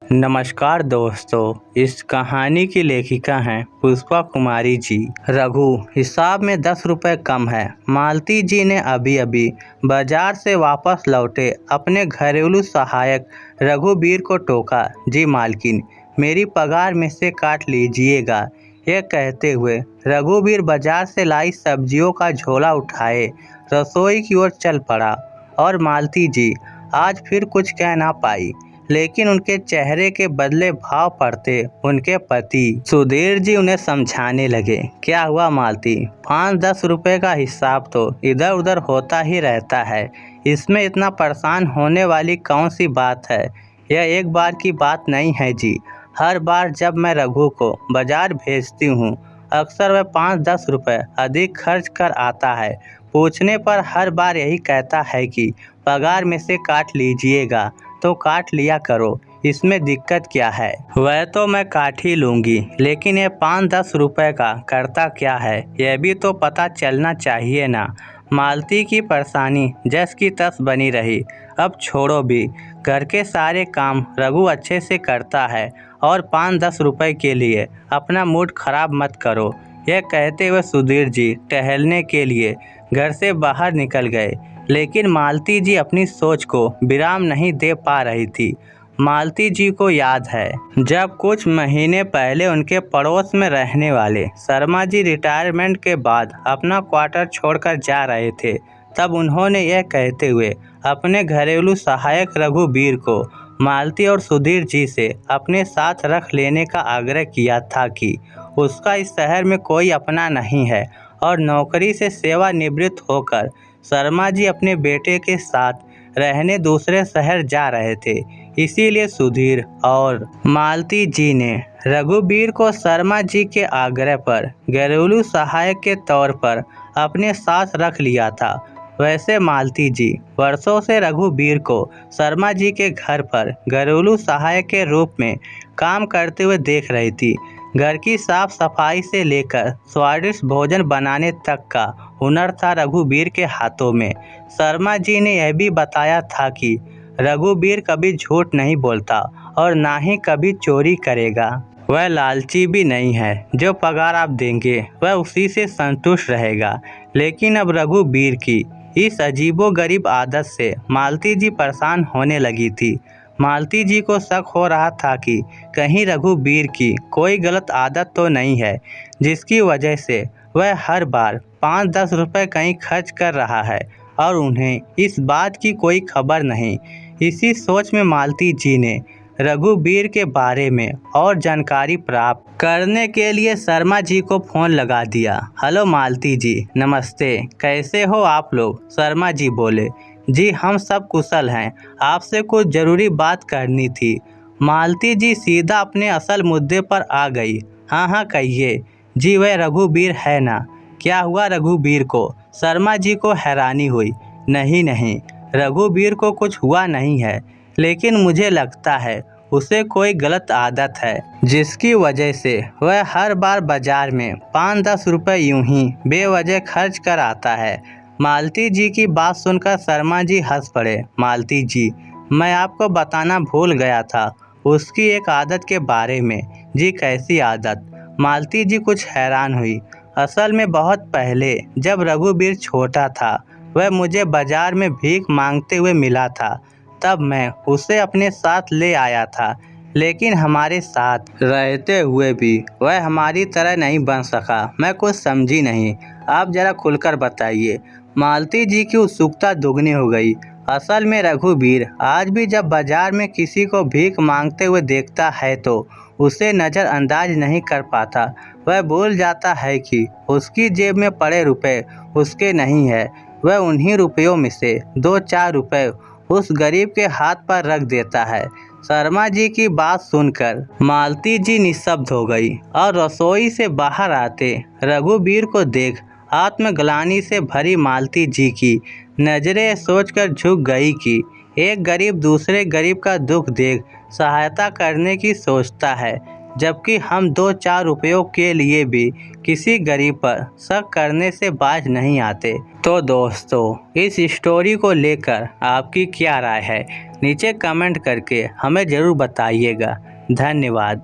नमस्कार दोस्तों, इस कहानी की लेखिका हैं पुष्पा कुमारी जी। रघु, हिसाब में 10 रुपये कम है। मालती जी ने अभी अभी बाजार से वापस लौटे अपने घरेलू सहायक रघुबीर को टोका। जी मालकिन, मेरी पगार में से काट लीजिएगा। यह कहते हुए रघुबीर बाजार से लाई सब्जियों का झोला उठाए रसोई की ओर चल पड़ा और मालती जी आज फिर कुछ कह ना पाई, लेकिन उनके चेहरे के बदले भाव पड़ते उनके पति सुधीर जी उन्हें समझाने लगे। क्या हुआ मालती, 5-10 रुपए का हिसाब तो इधर उधर होता ही रहता है, इसमें इतना परेशान होने वाली कौन सी बात है। यह एक बार की बात नहीं है जी। हर बार जब मैं रघु को बाजार भेजती हूँ अक्सर वह 5-10 रुपये अधिक खर्च कर आता है। पूछने पर हर बार यही कहता है कि पगार में से काट लीजिएगा, तो काट लिया करो, इसमें दिक्कत क्या है। वह तो मैं काट ही लूँगी, लेकिन ये 5-10 रुपये का करता क्या है, यह भी तो पता चलना चाहिए ना। मालती की परेशानी जस की तस बनी रही। अब छोड़ो भी, घर के सारे काम रघु अच्छे से करता है और 5-10 रुपये के लिए अपना मूड खराब मत करो। यह कहते हुए सुधीर जी टहलने के लिए घर से बाहर निकल गए, लेकिन मालती जी अपनी सोच को विराम नहीं दे पा रही थी। मालती जी को याद है जब कुछ महीने पहले उनके पड़ोस में रहने वाले शर्मा जी रिटायरमेंट के बाद अपना क्वार्टर छोड़कर जा रहे थे, तब उन्होंने यह कहते हुए अपने घरेलू सहायक रघुबीर को मालती और सुधीर जी से अपने साथ रख लेने का आग्रह किया था कि उसका इस शहर में कोई अपना नहीं है और नौकरी से सेवानिवृत्त होकर शर्मा जी अपने बेटे के साथ रहने दूसरे शहर जा रहे थे। इसीलिए सुधीर और मालती जी ने रघुबीर को शर्मा जी के आग्रह पर घरेलू सहायक के तौर पर अपने साथ रख लिया था। वैसे मालती जी वर्षों से रघुबीर को शर्मा जी के घर पर घरेलू सहायक के रूप में काम करते हुए देख रही थी। घर की साफ सफाई से लेकर स्वादिष्ट भोजन बनाने तक का हुनर था रघुबीर के हाथों में। शर्मा जी ने यह भी बताया था कि रघुबीर कभी झूठ नहीं बोलता और ना ही कभी चोरी करेगा। वह लालची भी नहीं है, जो पगार आप देंगे वह उसी से संतुष्ट रहेगा। लेकिन अब रघुबीर की इस अजीबोगरीब आदत से मालती जी परेशान होने लगी थी। मालती जी को शक हो रहा था कि कहीं रघुबीर की कोई गलत आदत तो नहीं है, जिसकी वजह से वह हर बार 5-10 रुपये कहीं खर्च कर रहा है और उन्हें इस बात की कोई खबर नहीं। इसी सोच में मालती जी ने रघुबीर के बारे में और जानकारी प्राप्त करने के लिए शर्मा जी को फ़ोन लगा दिया। हेलो मालती जी, नमस्ते, कैसे हो आप लोग? शर्मा जी बोले। जी हम सब कुशल हैं, आपसे कुछ ज़रूरी बात करनी थी। मालती जी सीधा अपने असल मुद्दे पर आ गई। हाँ कहिए। जी वह रघुबीर है ना? क्या हुआ रघुबीर को? शर्मा जी को हैरानी हुई। नहीं, रघुबीर को कुछ हुआ नहीं है, लेकिन मुझे लगता है उसे कोई गलत आदत है, जिसकी वजह से वह हर बार बाजार में 5-10 रुपये यूं ही बेवजह खर्च कर आता है। मालती जी की बात सुनकर शर्मा जी हंस पड़े। मालती जी, मैं आपको बताना भूल गया था उसकी एक आदत के बारे में। जी कैसी आदत? मालती जी कुछ हैरान हुई। असल में बहुत पहले जब रघुबीर छोटा था वह मुझे बाजार में भीख मांगते हुए मिला था, तब मैं उसे अपने साथ ले आया था, लेकिन हमारे साथ रहते हुए भी वह हमारी तरह नहीं बन सका। मैं कुछ समझी नहीं, आप ज़रा खुलकर बताइए। मालती जी की उत्सुकता दुगनी हो गई। असल में रघुबीर आज भी जब बाजार में किसी को भीख मांगते हुए देखता है तो उसे नज़रअंदाज नहीं कर पाता। वह भूल जाता है कि उसकी जेब में पड़े रुपए उसके नहीं है। वह उन्हीं रुपयों में से 2-4 रुपये उस गरीब के हाथ पर रख देता है। शर्मा जी की बात सुनकर मालती जी निस्तब्ध हो गई और रसोई से बाहर आते रघुबीर को देख आत्मग्लानि से भरी मालती जी की नज़रें सोचकर झुक गई कि एक गरीब दूसरे गरीब का दुख देख सहायता करने की सोचता है, जबकि हम 2-4 रुपयों के लिए भी किसी गरीब पर शक करने से बाज नहीं आते। तो दोस्तों, इस स्टोरी को लेकर आपकी क्या राय है? नीचे कमेंट करके हमें ज़रूर बताइएगा। धन्यवाद।